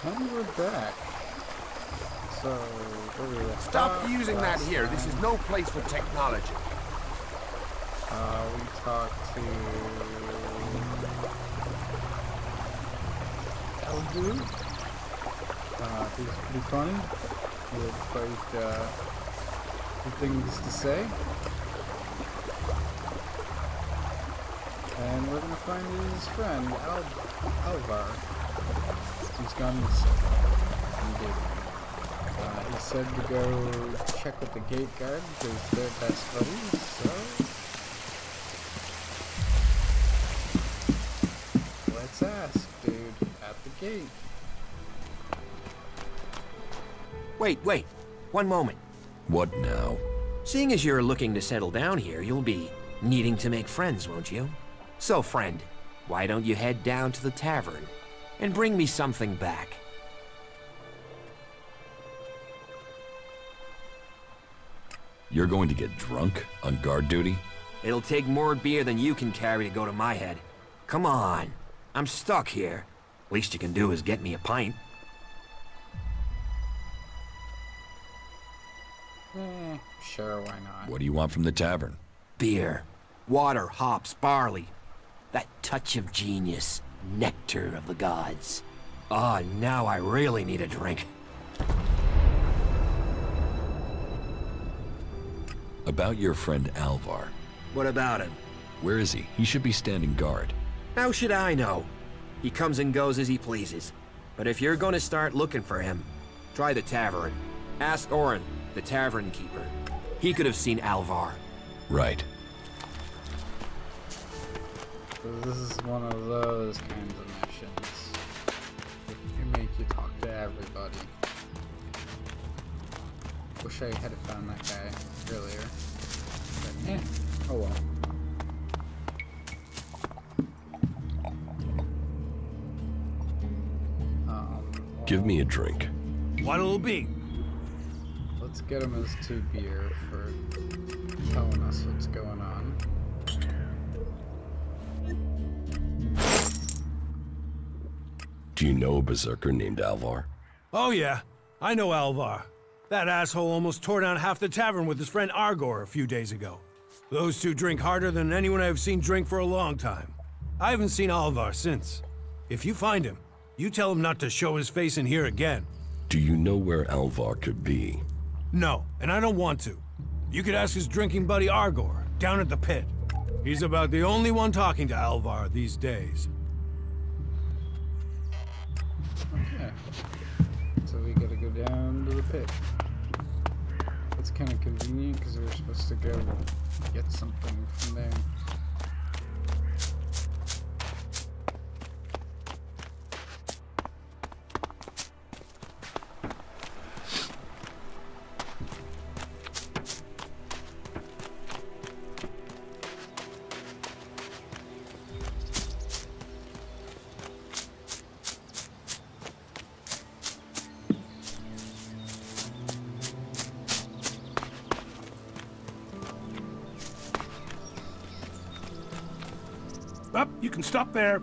And we're back. So, where we left Stop off using that last here. time, This is no place for technology. we talked to Aldvar. He was pretty funny. He had quite good things to say. And we're gonna find his friend, Aldvar. He's gone missing. He said to go check with the gate guard because they're best buddies, so let's ask, dude, at the gate. Wait. One moment. What now? Seeing as you're looking to settle down here, you'll be needing to make friends, won't you? So, friend, why don't you head down to the tavern and bring me something back? You're going to get drunk on guard duty? It'll take more beer than you can carry to go to my head. Come on. I'm stuck here. Least you can do is get me a pint. Sure, why not? What do you want from the tavern? Beer. Water, hops, barley. That touch of genius. Nectar of the gods. Ah, now I really need a drink. About your friend Aldvar. What about him? Where is he? He should be standing guard. How should I know? He comes and goes as he pleases. But if you're gonna start looking for him, try the tavern. Ask Orin, the tavern keeper. He could have seen Aldvar. Right. So this is one of those kinds of missions. They make you talk to everybody. Wish I had found that guy earlier. But, oh well. Give me a drink. What'll it be? Let's get him his 2 beer for telling us what's going on. Do you know a berserker named Aldvar? Oh yeah, I know Aldvar. That asshole almost tore down half the tavern with his friend Argor a few days ago. Those two drink harder than anyone I've seen drink for a long time. I haven't seen Aldvar since. If you find him, you tell him not to show his face in here again. Do you know where Aldvar could be? No, and I don't want to. You could ask his drinking buddy Argor, down at the pit. He's about the only one talking to Aldvar these days. Okay. So we gotta go down to the pit. It's kind of convenient because we were supposed to go get something from there. Up, you can stop there.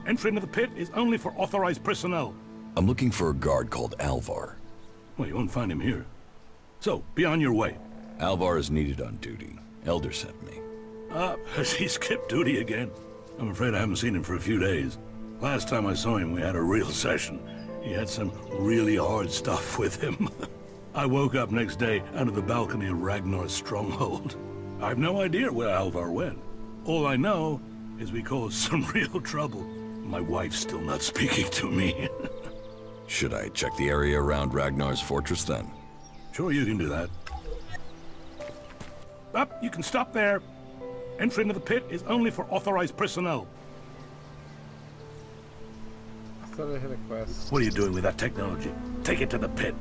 Entry into the pit is only for authorized personnel. I'm looking for a guard called Aldvar. Well, you won't find him here. So, be on your way. Aldvar is needed on duty. Elder sent me. Has he skipped duty again? I'm afraid I haven't seen him for a few days. Last time I saw him, we had a real session. He had some really hard stuff with him. I woke up next day under the balcony of Ragnar's stronghold. I've no idea where Aldvar went. All I know is we caused some real trouble. My wife's still not speaking to me. Should I check the area around Ragnar's fortress then? Sure, you can do that. Up, you can stop there. Entry into the pit is only for authorized personnel. I thought I had a quest. What are you doing with that technology? Take it to the pit.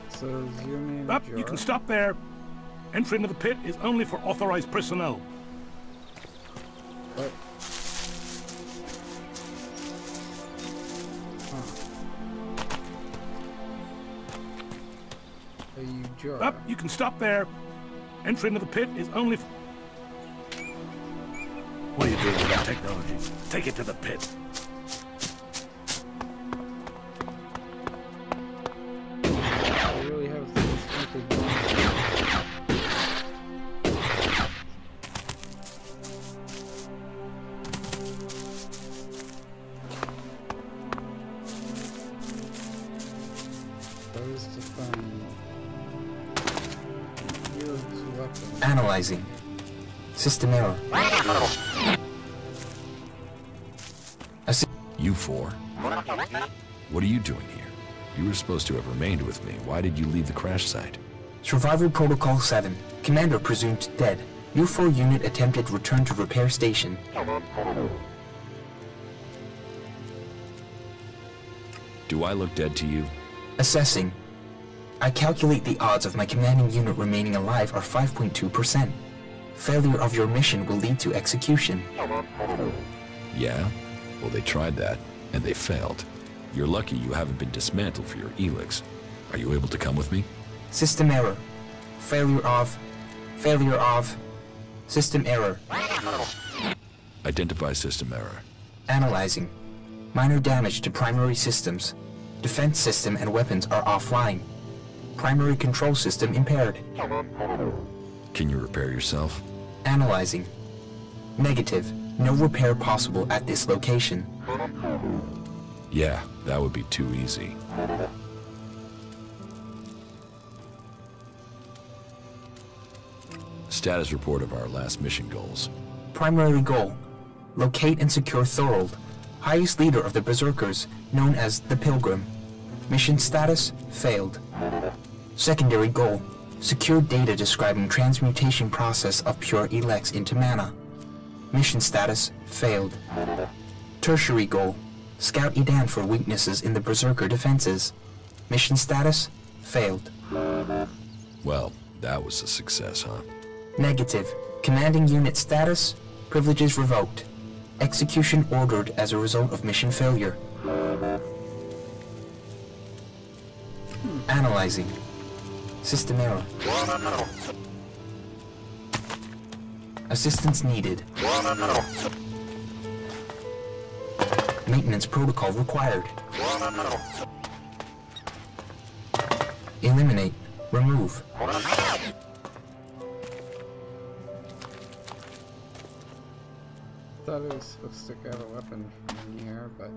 So is your name Up, Jar? you can stop there. Entry into the pit is only for authorized personnel. What? Sure. Up, you can stop there. Entry into the pit is only... What are you doing with that technology? Take it to the pit. I really have things to do. Analyzing. System error. You four? What are you doing here? You were supposed to have remained with me. Why did you leave the crash site? Survival Protocol 7. Commander presumed dead. U4 unit attempted return to repair station. Do I look dead to you? Assessing. I calculate the odds of my commanding unit remaining alive are 5.2%. Failure of your mission will lead to execution. Yeah? Well, they tried that, and they failed. You're lucky you haven't been dismantled for your Elex. Are you able to come with me? System error. Failure of... System error. Identify system error. Analyzing. Minor damage to primary systems. Defense system and weapons are offline. Primary control system impaired. Can you repair yourself? Analyzing. Negative. No repair possible at this location. Yeah, that would be too easy. Status report of our last mission goals. Primary goal. Locate and secure Thorold, highest leader of the Berserkers, known as the Pilgrim. Mission status, failed. Secondary goal. Secure data describing transmutation process of pure Elex into mana. Mission status, failed. Tertiary goal. Scout Edan for weaknesses in the Berserker defenses. Mission status, failed. Well, that was a success, huh? Negative. Commanding unit status, privileges revoked. Execution ordered as a result of mission failure. Analyzing. System error. Assistance needed. Maintenance protocol required. Eliminate. Remove. Thought it was supposed to get a weapon from in here, but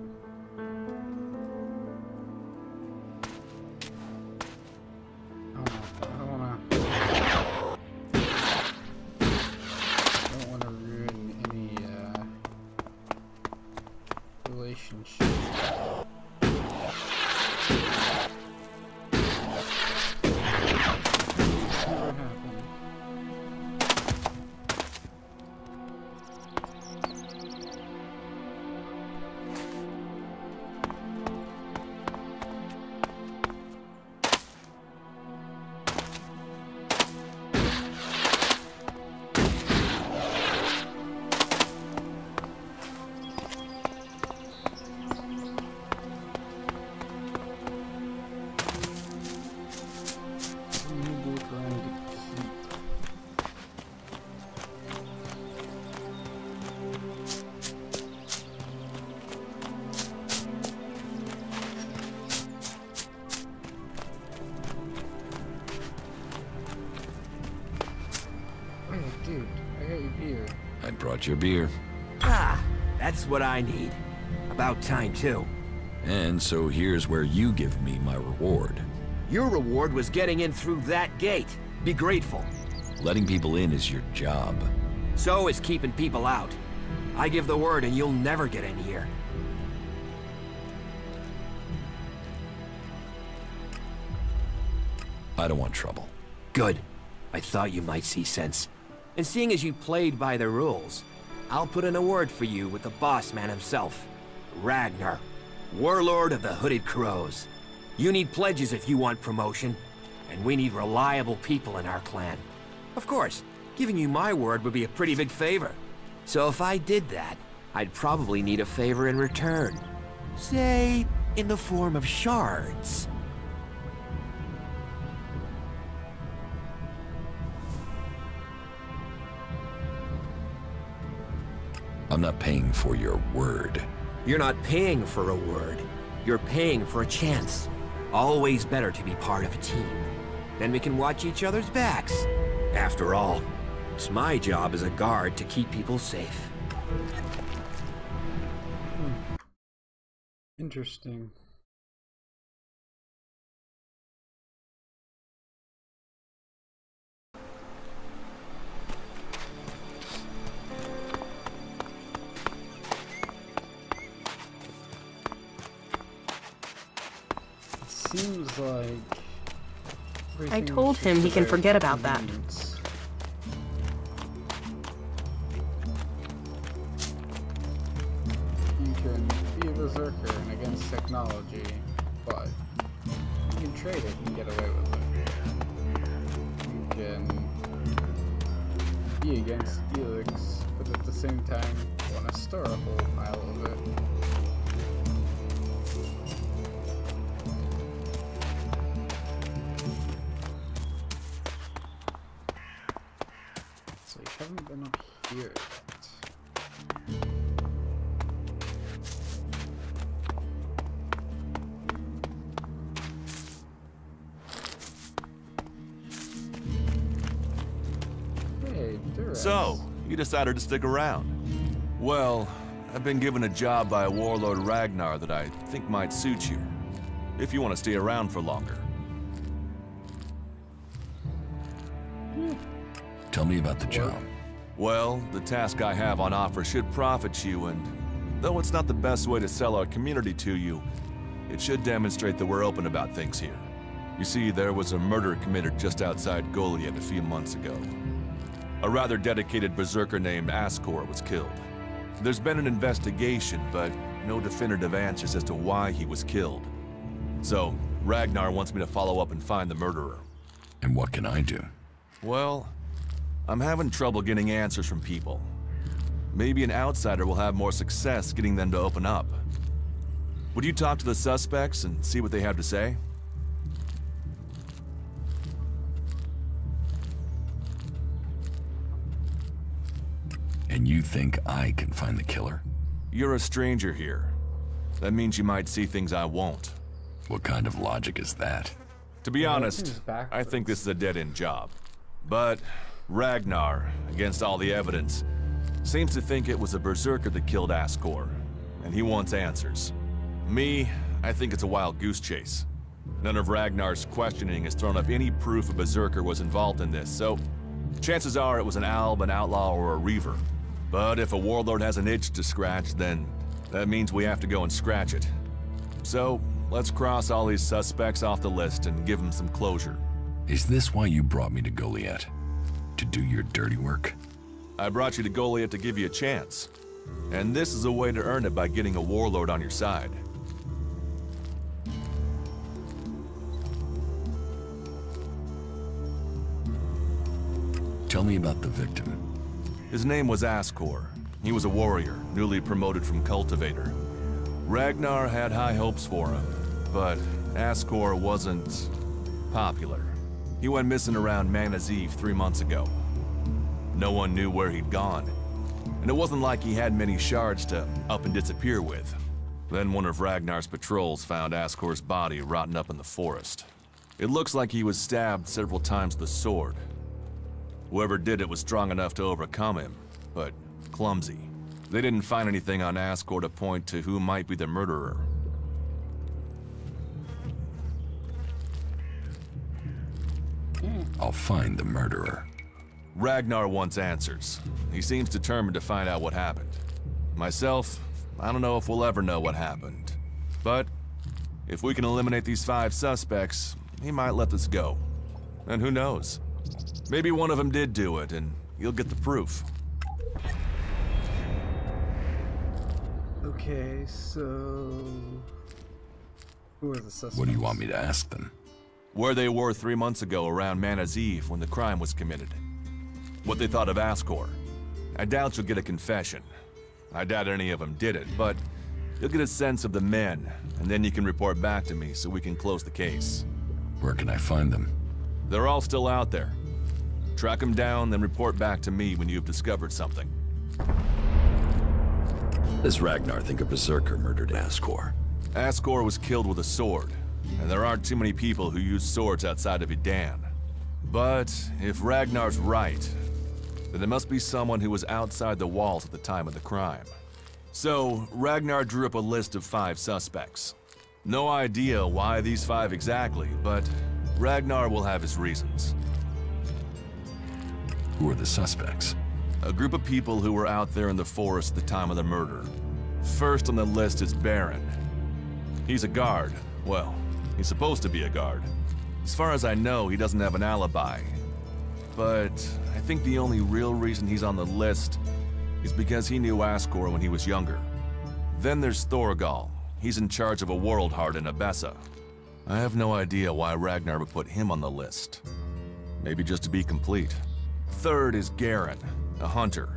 I don't wanna ruin any relationship. Never happened. Dude, I got your beer. I brought your beer. Ah, that's what I need. About time, too. And so here's where you give me my reward. Your reward was getting in through that gate. Be grateful. Letting people in is your job. So is keeping people out. I give the word and you'll never get in here. I don't want trouble. Good. I thought you might see sense. And seeing as you played by the rules, I'll put in a word for you with the boss man himself, Ragnar, warlord of the Hooded Crows. You need pledges if you want promotion, and we need reliable people in our clan. Of course, giving you my word would be a pretty big favor. So if I did that, I'd probably need a favor in return. Say, in the form of shards. I'm not paying for your word. You're not paying for a word. You're paying for a chance. Always better to be part of a team. Then we can watch each other's backs. After all, it's my job as a guard to keep people safe. Interesting. Seems like I told him he can forget about that. You can be a berserker and against technology, but you can trade it and get away with it. You can be against Elex, but at the same time want to store a whole pile of it. Haven't been up here yet. Hey, so, you decided to stick around. Well, I've been given a job by a warlord Ragnar that I think might suit you, if you want to stay around for longer. Tell me about the job. Well, the task I have on offer should profit you, and though it's not the best way to sell our community to you, it should demonstrate that we're open about things here. You see, there was a murder committed just outside Goliath a few months ago. A rather dedicated berserker named Ascor was killed. There's been an investigation, but no definitive answers as to why he was killed. So, Ragnar wants me to follow up and find the murderer. And what can I do? Well, I'm having trouble getting answers from people. Maybe an outsider will have more success getting them to open up. Would you talk to the suspects and see what they have to say? And you think I can find the killer? You're a stranger here. That means you might see things I won't. What kind of logic is that? To be honest, I think this is a dead-end job. But Ragnar, against all the evidence, seems to think it was a berserker that killed Ascor, and he wants answers. Me, I think it's a wild goose chase. None of Ragnar's questioning has thrown up any proof a berserker was involved in this, so chances are it was an alb, an outlaw, or a reaver. But if a warlord has an itch to scratch, then that means we have to go and scratch it. So, let's cross all these suspects off the list and give them some closure. Is this why you brought me to Goliath? To do your dirty work? I brought you to Goliath to give you a chance. And this is a way to earn it by getting a warlord on your side. Tell me about the victim. His name was Ascor. He was a warrior, newly promoted from cultivator. Ragnar had high hopes for him, but Ascor wasn't popular. He went missing around Mana's Eve 3 months ago. No one knew where he'd gone, and it wasn't like he had many shards to up and disappear with. Then one of Ragnar's patrols found Ascor's body rotting up in the forest. It looks like he was stabbed several times with a sword. Whoever did it was strong enough to overcome him, but clumsy. They didn't find anything on Ascor to point to who might be the murderer. I'll find the murderer. Ragnar wants answers. He seems determined to find out what happened. Myself, I don't know if we'll ever know what happened. But if we can eliminate these 5 suspects, he might let this go. And who knows? Maybe one of them did do it, and you'll get the proof. Okay, so who are the suspects? What do you want me to ask them? Where they were 3 months ago around Mana's Eve when the crime was committed. What they thought of Ascor. I doubt you'll get a confession. I doubt any of them did it, but you'll get a sense of the men, and then you can report back to me so we can close the case. Where can I find them? They're all still out there. Track them down, then report back to me when you've discovered something. Does Ragnar think a berserker murdered Ascor? Ascor was killed with a sword, and there aren't too many people who use swords outside of Edan. But if Ragnar's right, then it must be someone who was outside the walls at the time of the crime. So, Ragnar drew up a list of 5 suspects. No idea why these 5 exactly, but Ragnar will have his reasons. Who are the suspects? A group of people who were out there in the forest at the time of the murder. First on the list is Baron. He's a guard. Well, he's supposed to be a guard. As far as I know, he doesn't have an alibi. But I think the only real reason he's on the list is because he knew Ascor when he was younger. Then there's Thorgal. He's in charge of a world heart in Abessa. I have no idea why Ragnar would put him on the list. Maybe just to be complete. Third is Garen, a hunter.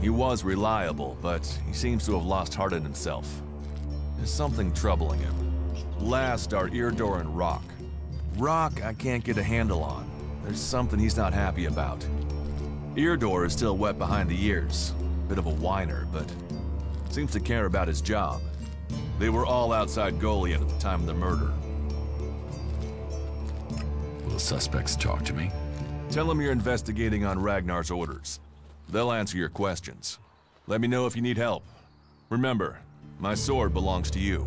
He was reliable, but he seems to have lost heart in himself. There's something troubling him. Last are Irdor and Rock. Rock I can't get a handle on. There's something he's not happy about. Irdor is still wet behind the ears. Bit of a whiner, but seems to care about his job. They were all outside Goliath at the time of the murder. Will the suspects talk to me? Tell them you're investigating on Ragnar's orders. They'll answer your questions. Let me know if you need help. Remember, my sword belongs to you.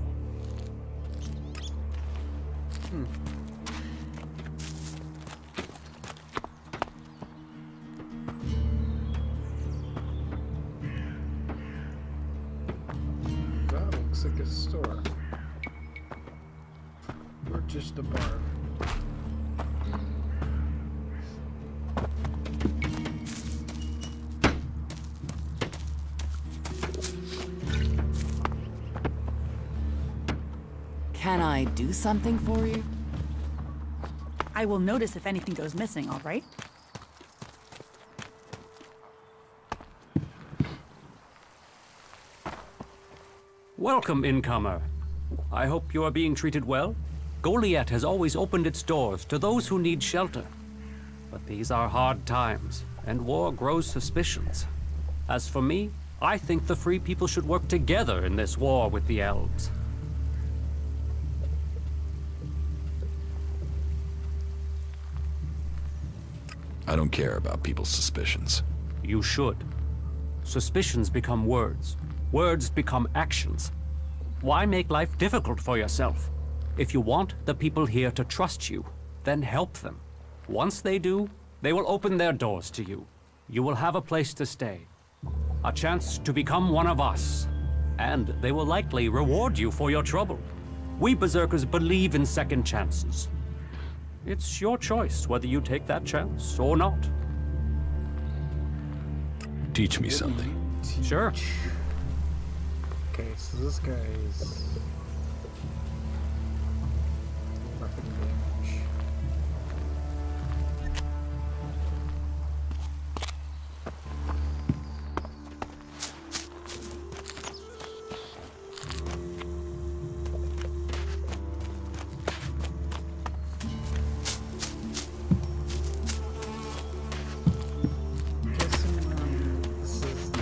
That looks like a store. Or just a bar. Can I do something for you? I will notice if anything goes missing, all right? Welcome, incomer. I hope you are being treated well. Goliath has always opened its doors to those who need shelter. But these are hard times, and war grows suspicions. As for me, I think the Free People should work together in this war with the elves. I don't care about people's suspicions. You should. Suspicions become words. Words become actions. Why make life difficult for yourself? If you want the people here to trust you, then help them. Once they do, they will open their doors to you. You will have a place to stay. A chance to become one of us. And they will likely reward you for your trouble. We Berserkers believe in second chances. It's your choice whether you take that chance or not. Teach me something. Sure. Okay, so this guy is weapon damage. This is the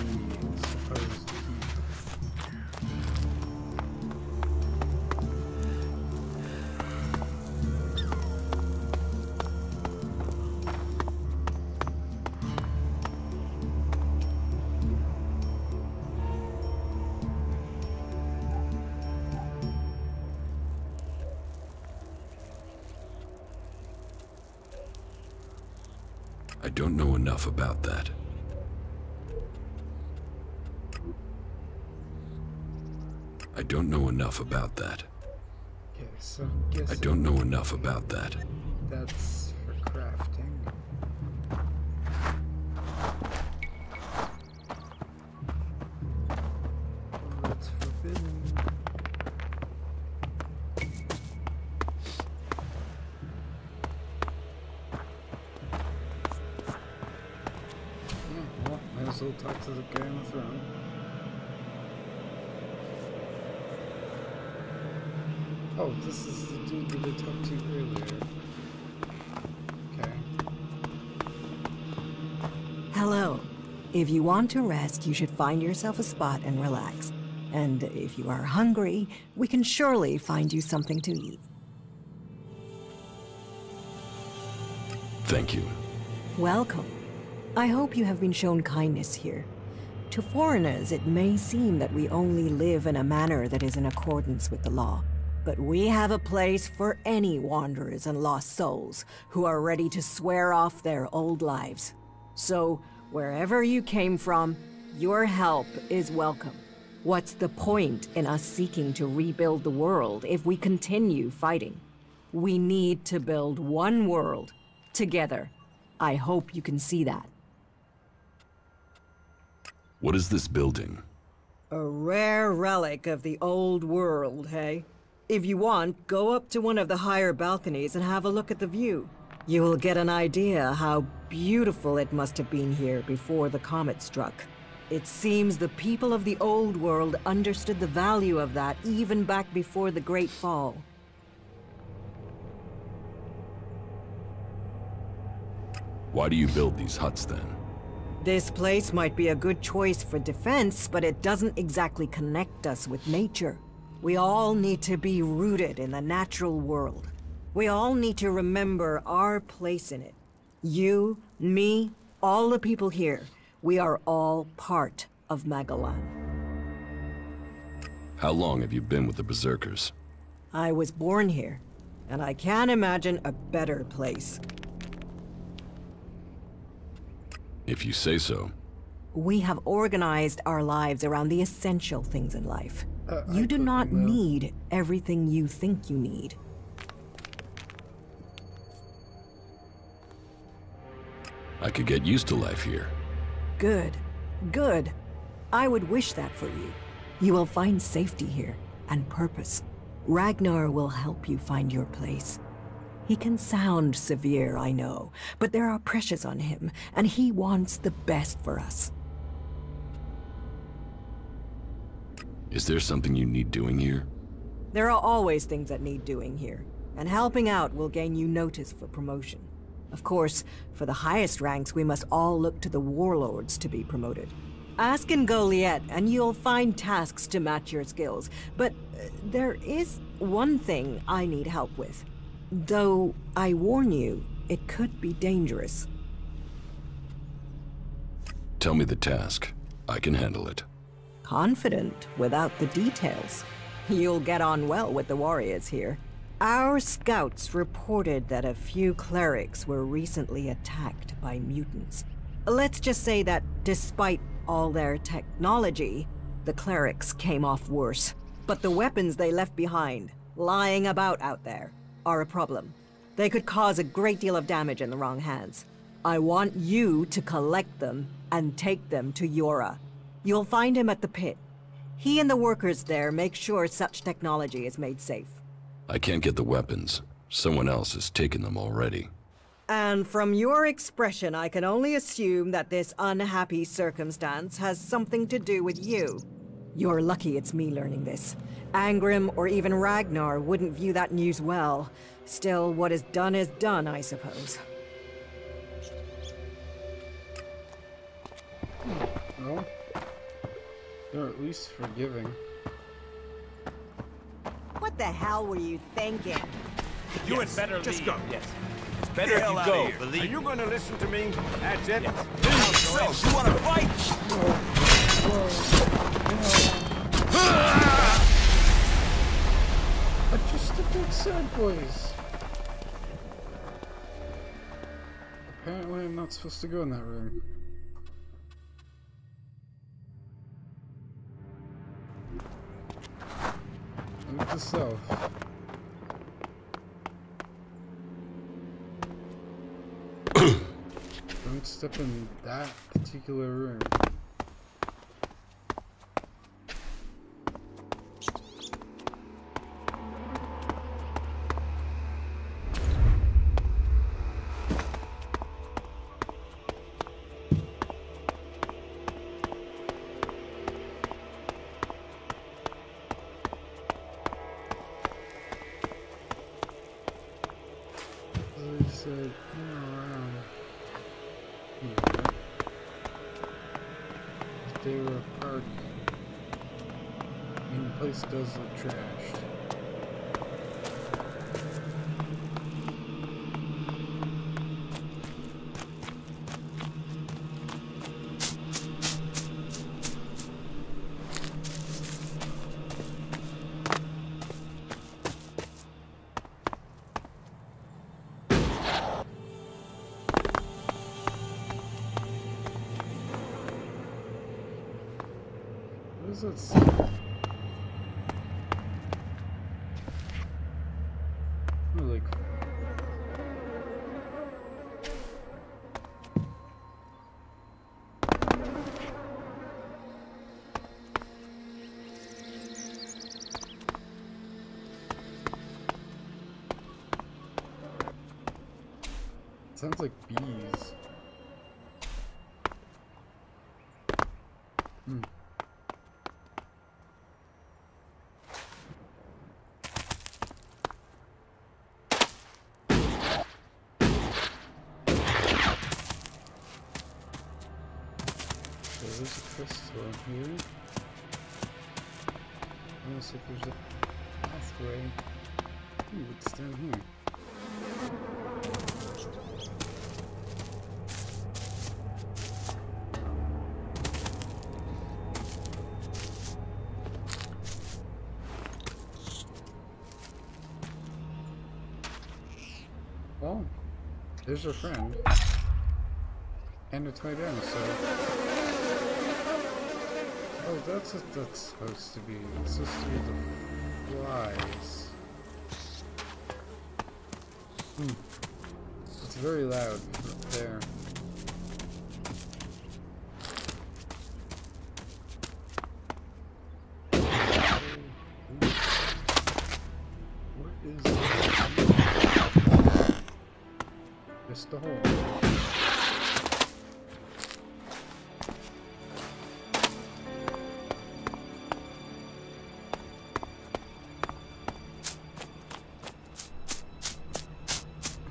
supposed heat. I don't know enough about that. I don't know enough about that. Okay, so I'm guessing I don't know enough about that. that's for crafting. That's forbidden. Yeah, well, might as well talk to the guy on the throne. Oh, this is the dude that I talked to earlier. Okay. Hello. If you want to rest, you should find yourself a spot and relax. And if you are hungry, we can surely find you something to eat. Thank you. Welcome. I hope you have been shown kindness here. To foreigners, it may seem that we only live in a manner that is in accordance with the law. But we have a place for any wanderers and lost souls who are ready to swear off their old lives. So, wherever you came from, your help is welcome. What's the point in us seeking to rebuild the world if we continue fighting? We need to build one world, together. I hope you can see that. What is this building? A rare relic of the old world, hey? If you want, go up to one of the higher balconies and have a look at the view. You will get an idea how beautiful it must have been here before the comet struck. It seems the people of the old world understood the value of that even back before the Great Fall. Why do you build these huts then? This place might be a good choice for defense, but it doesn't exactly connect us with nature. We all need to be rooted in the natural world. We all need to remember our place in it. You, me, all the people here. We are all part of Magalan. How long have you been with the Berserkers? I was born here, and I can't imagine a better place. If you say so. We have organized our lives around the essential things in life. You do not need everything you think you need. I could get used to life here. Good. Good. I would wish that for you. You will find safety here, and purpose. Ragnar will help you find your place. He can sound severe, I know, but there are pressures on him, and he wants the best for us. Is there something you need doing here? There are always things that need doing here, and helping out will gain you notice for promotion. Of course, for the highest ranks, we must all look to the warlords to be promoted. Ask in Goliath, and you'll find tasks to match your skills. But there is one thing I need help with. Though, I warn you, it could be dangerous. Tell me the task. I can handle it. Confident without the details. You'll get on well with the warriors here. Our scouts reported that a few clerics were recently attacked by mutants. Let's just say that despite all their technology, the clerics came off worse. But the weapons they left behind, lying about out there, are a problem. They could cause a great deal of damage in the wrong hands. I want you to collect them and take them to Yora. You'll find him at the pit. He and the workers there make sure such technology is made safe. I can't get the weapons. Someone else has taken them already. And from your expression, I can only assume that this unhappy circumstance has something to do with you. You're lucky it's me learning this. Angrim or even Ragnar wouldn't view that news well. Still, what is done, I suppose. Well, they're at least forgiving. What the hell were you thinking? You had better just leave. go. Yes. It's better if you go, believe Are you going to listen to me? That's it. Yes. You want to fight? But just a big sad boys. Apparently I'm not supposed to go in that room. Note to self. Don't step in that particular room. Said, around here. They were a party. Place does look trashed. What does it say? Like, sounds like bees. Hmm. There's a crystal here. Almost like there's a pathway. Ooh, what's down here? Oh, there's our friend. And it's my dinosaur. Oh, that's what that's supposed to be. It's supposed to be the flies. It's very loud up there. What is that? Just a hole.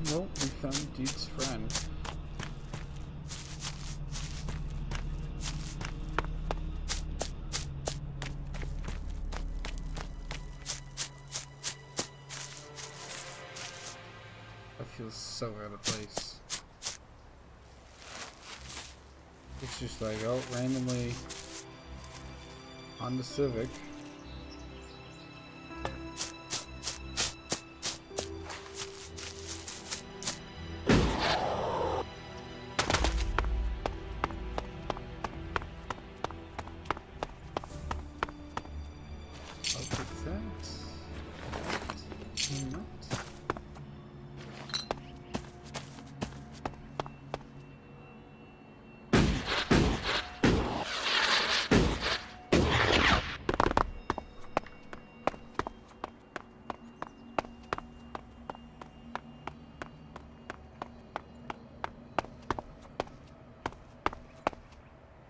Nope, we found Dude's friend. I feel so out of place. It's just like, oh, randomly on the Civic.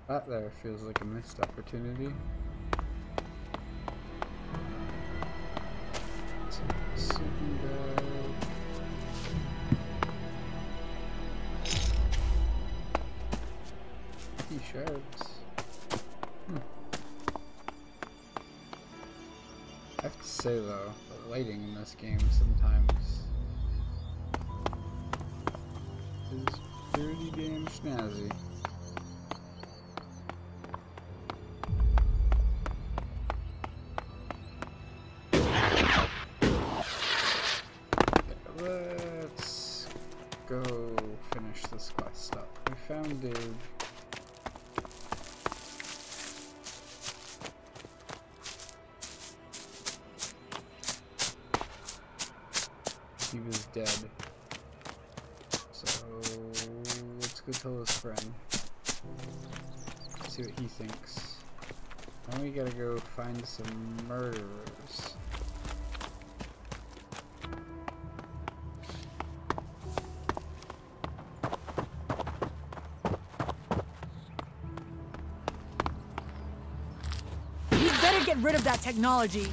That there feels like a missed opportunity. Sleeping bag. Shards. I have to say though, the lighting in this game sometimes is pretty damn snazzy. Let's go finish this quest up. We found Dave. He was dead. So let's go tell his friend. See what he thinks. Then we gotta go find some murderers. You better get rid of that technology.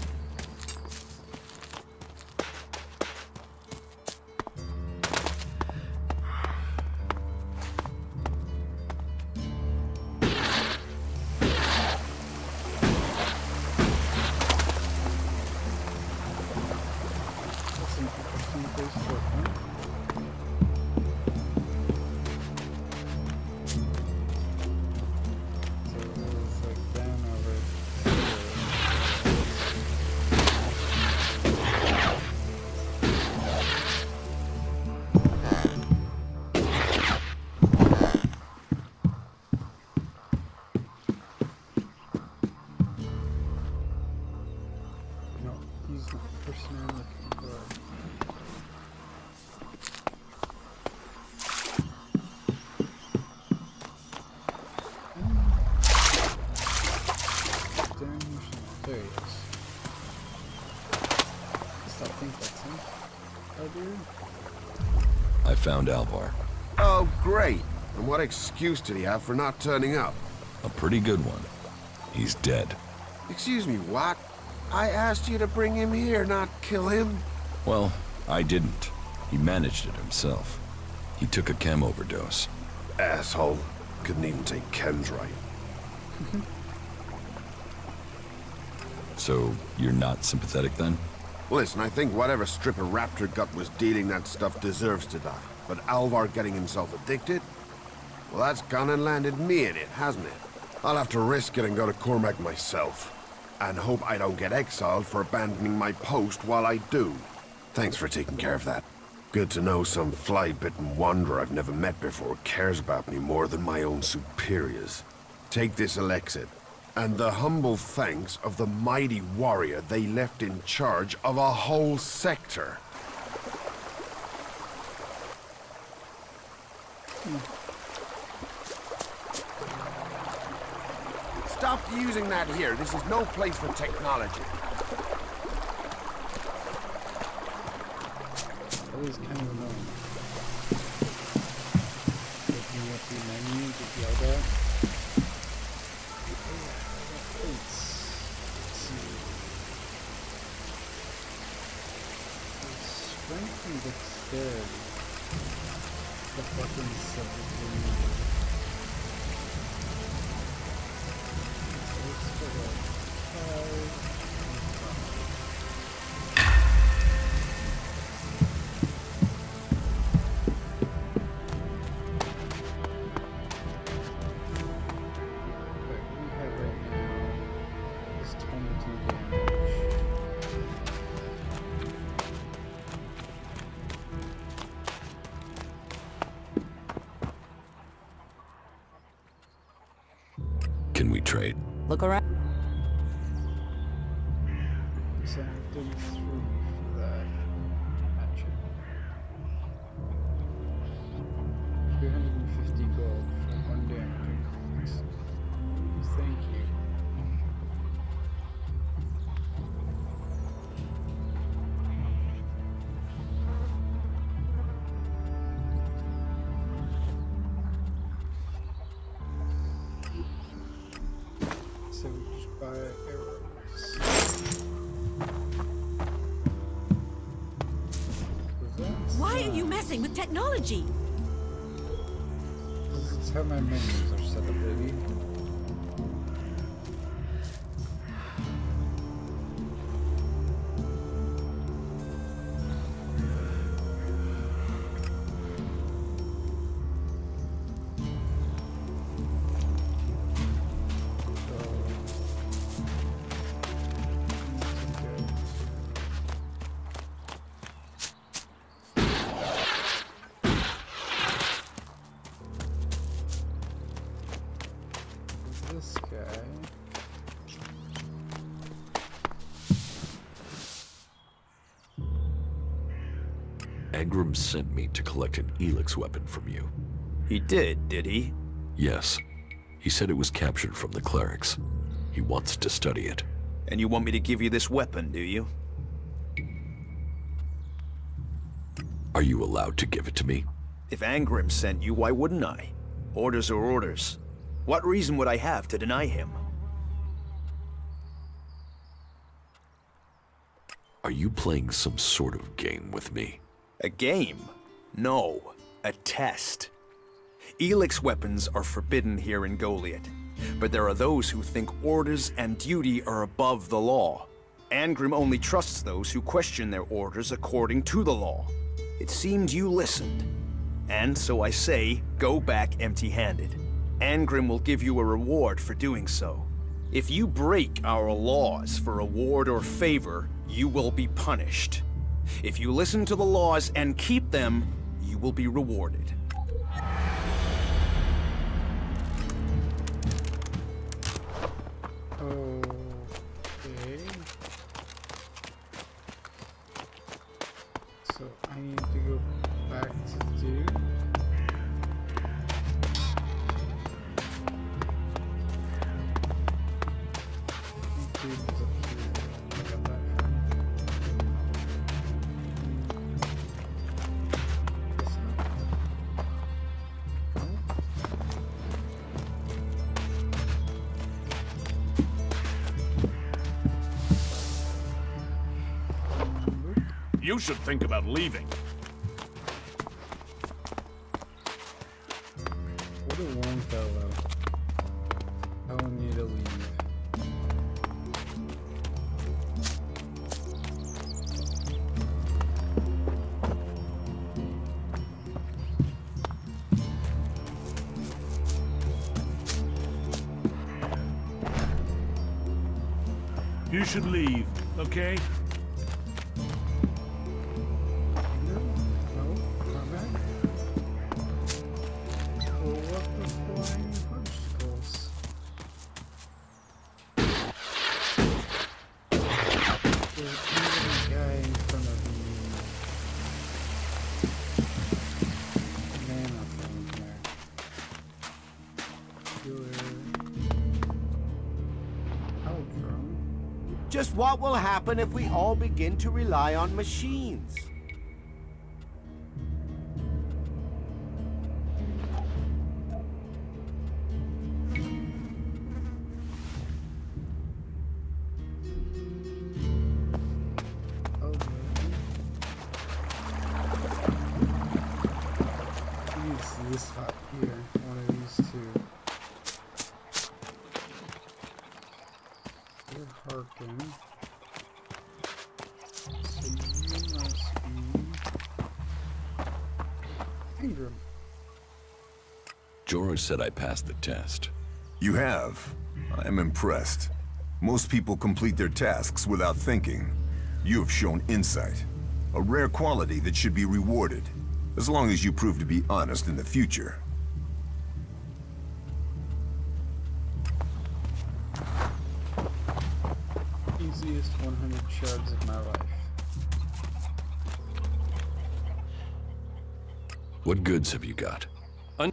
He's the person I'm looking for. There he is. I think that's him. Oh, dude. I found Aldvar. Oh, great. And what excuse did he have for not turning up? A pretty good one. He's dead. Excuse me, what? I asked you to bring him here, not kill him. Well, I didn't. He managed it himself. He took a chem overdose. Asshole. Couldn't even take chems right. So, you're not sympathetic then? Listen, I think whatever stripper raptor gut was dealing that stuff deserves to die. But Aldvar getting himself addicted? Well, that's gone and landed me in it, hasn't it? I'll have to risk it and go to Cormac myself. And hope I don't get exiled for abandoning my post while I do. Thanks for taking care of that. Good to know some fly-bitten wanderer I've never met before cares about me more than my own superiors. Take this Elex, and the humble thanks of the mighty warrior they left in charge of a whole sector. Stop using that here. This is no place for technology. That is kind of annoying. Opening up the menu to yell at. Let's see. Strength and dexterity. The fucking 17. Can we trade? Look around. So I did 3 for that matchup. 350 gold for 1 damage. Thank you. So we just buy arrows. Why are you messing with technology? This is how my menus are set up, baby. This guy. Angrim sent me to collect an Elex weapon from you. He did he? Yes. He said it was captured from the clerics. He wants to study it. And you want me to give you this weapon, do you? Are you allowed to give it to me? If Angrim sent you, why wouldn't I? Orders are orders. What reason would I have to deny him? Are you playing some sort of game with me? A game? No. A test. Elex weapons are forbidden here in Goliath, but there are those who think orders and duty are above the law. Angrim only trusts those who question their orders according to the law. It seemed you listened. And so I say, go back empty-handed. Angrim will give you a reward for doing so. If you break our laws for reward or favor, you will be punished. If you listen to the laws and keep them, you will be rewarded. Okay. So I need to go back to Dude. Dude was up here. I got that from. Guess not. You should think about leaving. What a warm fellow. Telling me to leave. You should leave, okay? Just what will happen if we all begin to rely on machines? This hut here, one of these two. You're Harkin. So you must be Ingram. George said I passed the test. You have. I am impressed. Most people complete their tasks without thinking. You have shown insight, a rare quality that should be rewarded. As long as you prove to be honest in the future. Easiest 100 shards of my life. What goods have you got? So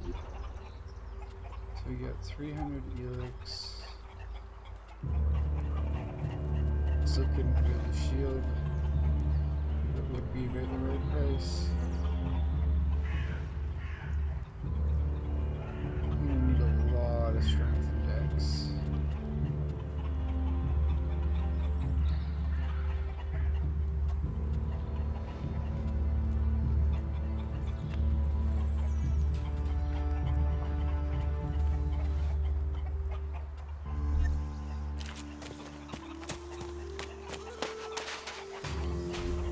we got 300 Elex. Still couldn't get the shield. It would be at the right price. And a lot of strength and dex.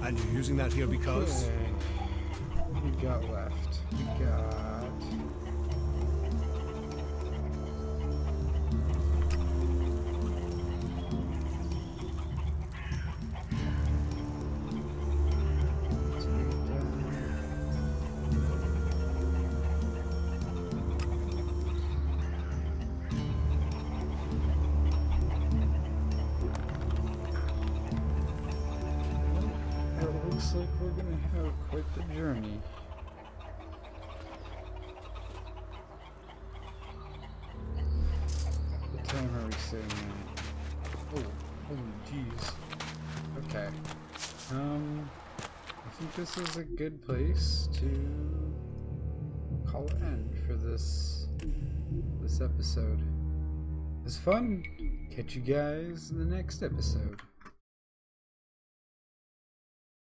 And you're using that here because? Okay. What we got left? We got... Looks like we're gonna have quite the journey. What time are we sitting at? Oh, holy jeez. Okay. I think this is a good place to call it end for this episode. It was fun. Catch you guys in the next episode.